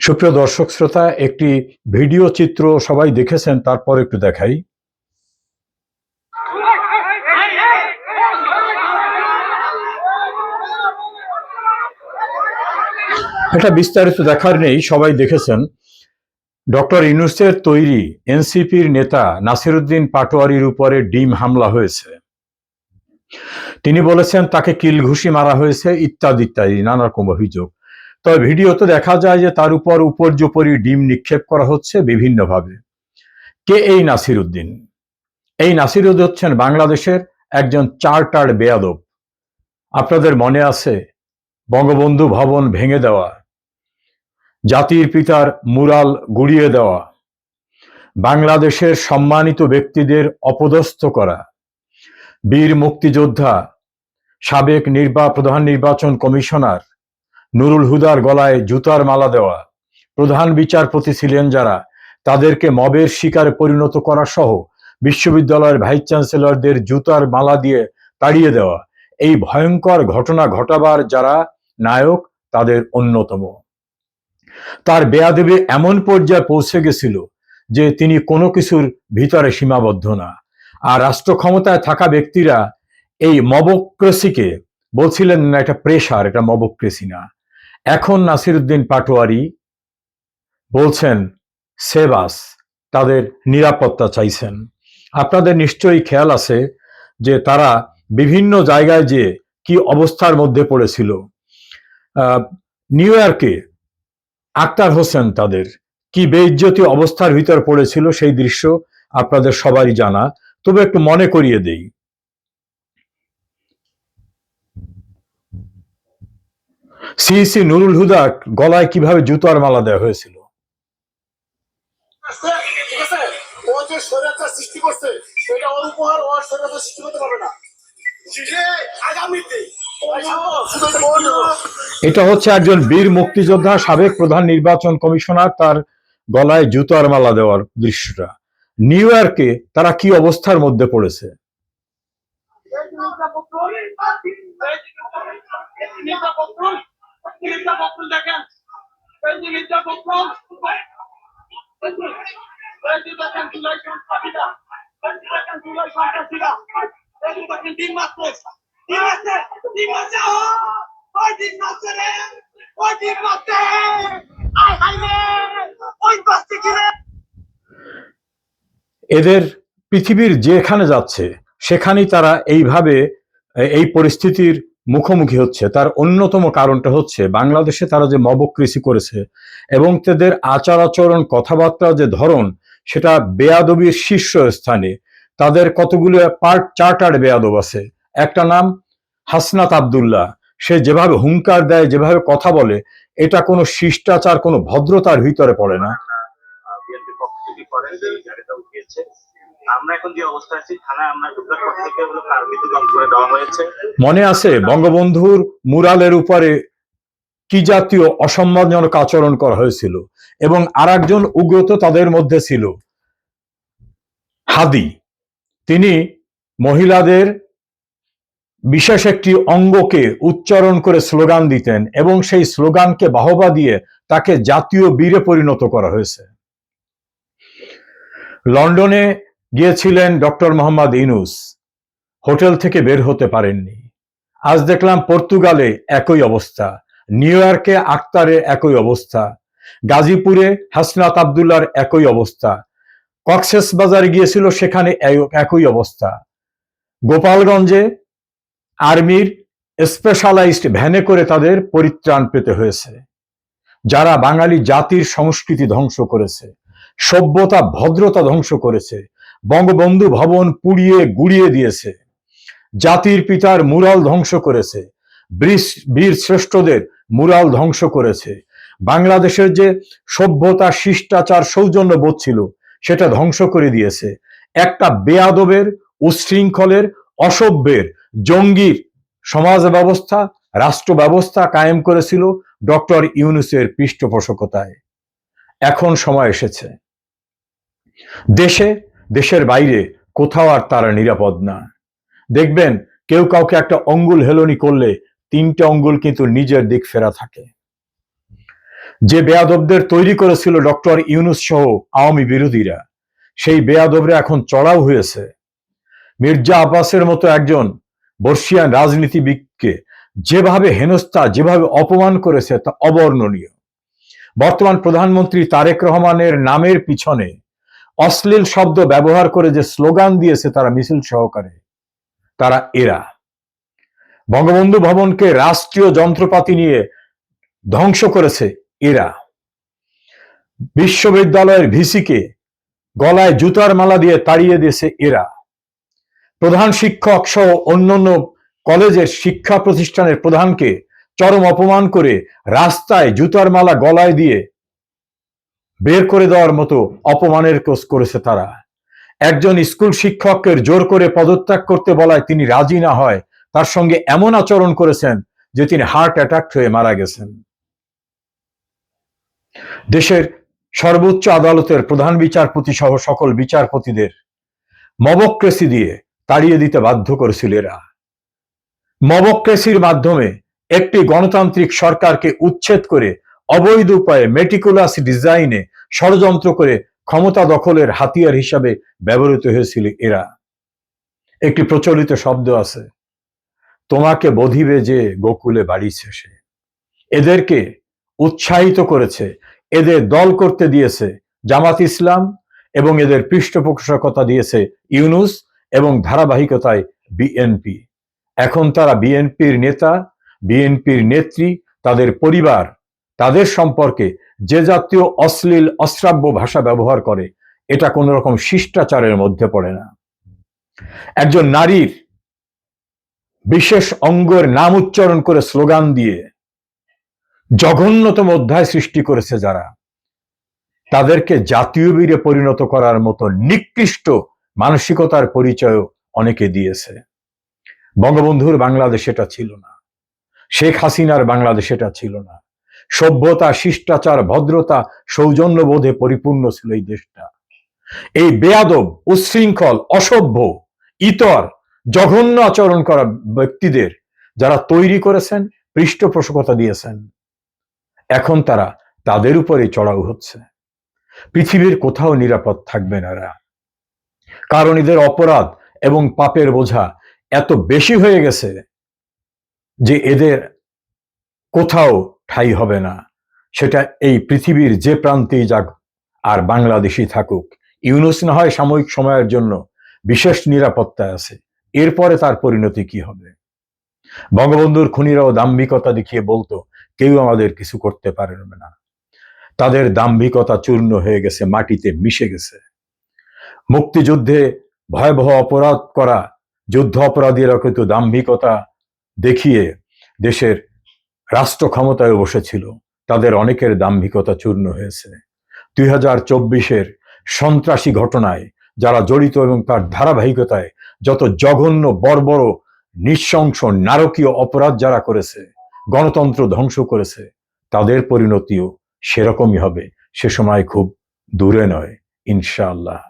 সুপ্রিয় দর্শক শ্রোতা, একটি ভিডিও চিত্র সবাই দেখেছেন, তারপর একটু দেখাই। এটা বিস্তারিত দেখার নেই, সবাই দেখেছেন। ডক্টর ইউনূসের তৈরি এনসিপির নেতা নাসিরউদ্দিন পাটোয়ারির উপরে ডিম হামলা হয়েছে। তিনি বলেছেন তাকে কিলঘুষি মারা হয়েছে, ইত্যাদি ইত্যাদি নানা রকম অভিযোগ। তবে ভিডিওতে দেখা যায় যে তার উপর উপর্যুপরি ডিম নিক্ষেপ করা হচ্ছে বিভিন্নভাবে। কে এই নাসিরউদ্দিন? এই নাসিরউদ্দিন হচ্ছেন বাংলাদেশের একজন চার্টার্ড বেয়াদব। আপনাদের মনে আছে বঙ্গবন্ধু ভবন ভেঙে দেওয়া, জাতির পিতার মুরাল গুড়িয়ে দেওয়া, বাংলাদেশের সম্মানিত ব্যক্তিদের অপদস্থ করা, বীর মুক্তিযোদ্ধা সাবেক প্রধান নির্বাচন কমিশনার নুরুল হুদার গলায় জুতার মালা দেওয়া, প্রধান বিচারপতি ছিলেন যারা, তাদেরকে মবের শিকারে পরিণত করা সহ বিশ্ববিদ্যালয়ের ভাইস চ্যান্সেলরদের জুতার মালা দিয়ে তাড়িয়ে দেওয়া, এই ভয়ঙ্কর ঘটনা ঘটাবার যারা নায়ক তাদের অন্যতম। তার বেয়াদবি এমন পর্যায়ে পৌঁছে গেছিল যে তিনি কোনো কিছুর ভিতরে সীমাবদ্ধ না। আর রাষ্ট্র ক্ষমতায় থাকা ব্যক্তিরা এই মবক্রেসিকে বলছিলেন না এটা প্রেশার, এটা মবক্রেসি না। এখন নাসিরউদ্দিন পাটোয়ারি বলছেন সেবাস, তাদের নিরাপত্তা চাইছেন। আপনাদের নিশ্চয়ই খেয়াল আছে যে তারা বিভিন্ন জায়গায় যে কি অবস্থার মধ্যে পড়েছিল। নিউ ইয়র্কে আক্তার হোসেন তাদের কি বেইজ্জতি অবস্থার ভিতর পড়েছিল, সেই দৃশ্য আপনাদের সবারই জানা। তবে একটু মনে করিয়ে দেই। সিইসি নুরুল হুদার গলায় কিভাবে জুতার মালা দেওয়া হয়েছিল। এটা হচ্ছে একজন বীর মুক্তিযোদ্ধা সাবেক প্রধান নির্বাচন কমিশনার, তার গলায় জুতার মালা দেওয়ার দৃশ্যটা। নিউ ইয়র্কে তারা কি অবস্থার মধ্যে পড়েছে। এদের পৃথিবীর যেখানে যাচ্ছে সেখানেই তারা এইভাবে এই পরিস্থিতির মুখোমুখি হচ্ছে। তার অন্যতম কারণটা হচ্ছে বাংলাদেশে তারা যে মবক্রেসি করেছে এবং তাদের আচার আচরণ, কথাবার্তা যে ধরন, সেটা বেয়াদবির শীর্ষ স্থানে। তাদের কতগুলো চার্টার্ড বেয়াদব আছে। একটা নাম হাসনাত আবদুল্লাহ। সে যেভাবে হুঙ্কার দেয়, যেভাবে কথা বলে, এটা কোনো শিষ্টাচার, কোনো ভদ্রতার ভিতরে পড়ে না। আমরা এখন যে অবস্থায় আছি, থানায় আমরা ঢোকার পর থেকে হলো কার্বিত দম করে দেওয়া হয়েছে। মনে আছে বঙ্গবন্ধুর মুরালের উপরে কি জাতীয় অসম্মানজনক আচরণ করা হয়েছিল। এবং আরেকজন উগ্রত তাদের মধ্যে ছিল হাদি। তিনি মহিলাদের বিশেষ একটি অঙ্গকে উচ্চারণ করে স্লোগান দিতেন এবং সেই স্লোগানকে বাহবা দিয়ে তাকে জাতীয় বীরে পরিণত করা হয়েছে। লন্ডনে গিয়েছিলেন ডক্টর মোহাম্মদ ইউনূস, হোটেল থেকে বের হতে পারেননি। আজ দেখলাম পর্তুগালে একই অবস্থা, নিউ ইয়র্কে আক্তারে একই অবস্থা, গাজীপুরে হাসনাত আবদুল্লার একই অবস্থা, কক্সেস বাজারে গিয়েছিল, সেখানে একই অবস্থা। গোপালগঞ্জে আর্মির স্পেশালাইজড ভ্যানে করে তাদের পরিত্রাণ পেতে হয়েছে। যারা বাঙালি জাতির সংস্কৃতি ধ্বংস করেছে, সভ্যতা ভদ্রতা ধ্বংস করেছে, বঙ্গবন্ধু ভবন পুড়িয়ে গুড়িয়ে দিয়েছে, জাতির পিতার মুরাল ধ্বংস করেছে, বীর শ্রেষ্ঠদের মুরাল ধ্বংস করেছে, বাংলাদেশের যে সভ্যতা, শিষ্টাচার, সৌজন্য বোধ ছিল সেটা ধ্বংস করে দিয়েছে। একটা বেয়াদবের, উচ্ছৃঙ্খলের, অসভ্যের, জঙ্গির সমাজ ব্যবস্থা, রাষ্ট্র ব্যবস্থা কায়েম করেছিল ডক্টর ইউনূসের পৃষ্ঠপোষকতায়। এখন সময় এসেছে। দেশে, দেশের বাইরে কোথাও আর তারা নিরাপদ না। দেখবেন কেউ কাউকে একটা অঙ্গুল হেলনি করলে 3টে অঙ্গুল কিন্তু নিজের দিক ফেরা থাকে। যে বেয়াদবদের তৈরি করেছিল ডক্টর ইউনূস সহ আওয়ামী বিরোধীরা, সেই বেয়াদবরা এখন চড়াও হয়েছে। মির্জা আব্বাসের মতো একজন বর্ষিয়ান রাজনীতিবিদকে যেভাবে হেনস্থা, যেভাবে অপমান করেছে তা অবর্ণনীয়। বর্তমান প্রধানমন্ত্রী তারেক রহমানের নামের পিছনে অশ্লীল শব্দ ব্যবহার করে যে স্লোগান দিয়েছে তারা মিছিল সহকারে, তারা এরা। বঙ্গবন্ধু ভবনকে রাষ্ট্রীয় যন্ত্রপাতি নিয়ে ধ্বংস করেছে এরা। বিশ্ববিদ্যালয়ের ভিসিকে গলায় জুতার মালা দিয়ে তাড়িয়ে দিয়েছে এরা। প্রধান শিক্ষক সহ অন্যান্য কলেজের শিক্ষা প্রতিষ্ঠানের প্রধানকে চরম অপমান করে রাস্তায় জুতার মালা গলায় দিয়ে বের করে দেওয়ার মতো অপমানের কাজ করেছে তারা। একজন স্কুল শিক্ষককে জোর করে পদত্যাগ করতে বলায় তিনি রাজি না হয় তার সঙ্গে এমন আচরণ করেছেন যে তিনি হার্ট অ্যাটাক হয়ে মারা গেছেন। দেশের সর্বোচ্চ আদালতের প্রধান বিচারপতি সহ সকল বিচারপতিদের মবক্রেসি দিয়ে তাড়িয়ে দিতে বাধ্য করেছিল এরা। মবক্রেসির মাধ্যমে একটি গণতান্ত্রিক সরকারকে উচ্ছেদ করে অবৈধ উপায়ে মেটিকুলাস ডিজাইনে ষড়যন্ত্র করে ক্ষমতা দখলের হাতিয়ার হিসাবে ব্যবহৃত হয়েছিল এরা। একটি প্রচলিত শব্দ আছে, তোমাকে বধিবে যে গোকুলে বাড়ি শেষে। এদেরকে উৎসাহিত করেছে, এদের দল করতে দিয়েছে জামাত ইসলাম এবং এদের পৃষ্ঠপোষকতা দিয়েছে ইউনূস এবং ধারাবাহিকতায় বিএনপি। এখন তারা বিএনপির নেতা, বিএনপির নেত্রী, তাদের পরিবার, তাদের সম্পর্কে যে জাতীয় অশ্লীল অশ্রাব্য ভাষা ব্যবহার করে, এটা কোন রকম শিষ্টাচারের মধ্যে পড়ে না। একজন নারীর বিশেষ অঙ্গের নাম উচ্চারণ করে স্লোগান দিয়ে জঘন্যতম অধ্যায় সৃষ্টি করেছে যারা, তাদেরকে জাতীয় বীরে পরিণত করার মতো নিকৃষ্ট মানসিকতার পরিচয় অনেকে দিয়েছে। বঙ্গবন্ধুর বাংলাদেশ এটা ছিল না, শেখ হাসিনার বাংলাদেশ এটা ছিল না। সভ্যতা, শিষ্টাচার, ভদ্রতা, সৌজন্যবোধে পরিপূর্ণ ছিল এই দেশটা। এই বেয়াদব, উচ্ছৃঙ্খল, অসভ্য, ইতর, জঘন্য আচরণ করা ব্যক্তিদের যারা তৈরি করেছেন, পৃষ্ঠপোষকতা দিয়েছেন, এখন তারা তাদের উপরে চড়াও হচ্ছে। পৃথিবীর কোথাও নিরাপদ থাকবে না এরা, কারণ এদের অপরাধ এবং পাপের বোঝা এত বেশি হয়ে গেছে যে এদের কোথাও ঠাঁই হবে না। সেটা এই পৃথিবীর যে প্রান্তেই যাক আর বাংলাদেশই থাকুক। ইউনূস না হয় সাময়িক সময়ের জন্য বিশেষ নিরাপত্তায় আছে, এরপরে তার পরিণতি কি হবে? বঙ্গবন্ধুর খুনিরাও দাম্ভিকতা দেখিয়ে বলতো কেউ আমাদের কিছু করতে পারবে না। তাদের দাম্ভিকতা চূর্ণ হয়ে গেছে, মাটিতে মিশে গেছে। মুক্তিযুদ্ধে ভয়াবহ অপরাধ করা যুদ্ধ অপরাধীরা কিন্তু দাম্ভিকতা দেখিয়ে দেশের রাষ্ট্র ক্ষমতায় বসেছিল, তাদের অনেকের দাম্ভিকতা চূর্ণ হয়েছে। 2024-এর সন্ত্রাসী ঘটনায় যারা জড়িত এবং তার ধারাবাহিকতায় যত জঘন্য, বর্বর, নৃশংস, নারকীয় অপরাধ যারা করেছে, গণতন্ত্র ধ্বংস করেছে, তাদের পরিণতিও সেরকমই হবে। সে সময় খুব দূরে নয়, ইনশাআল্লাহ।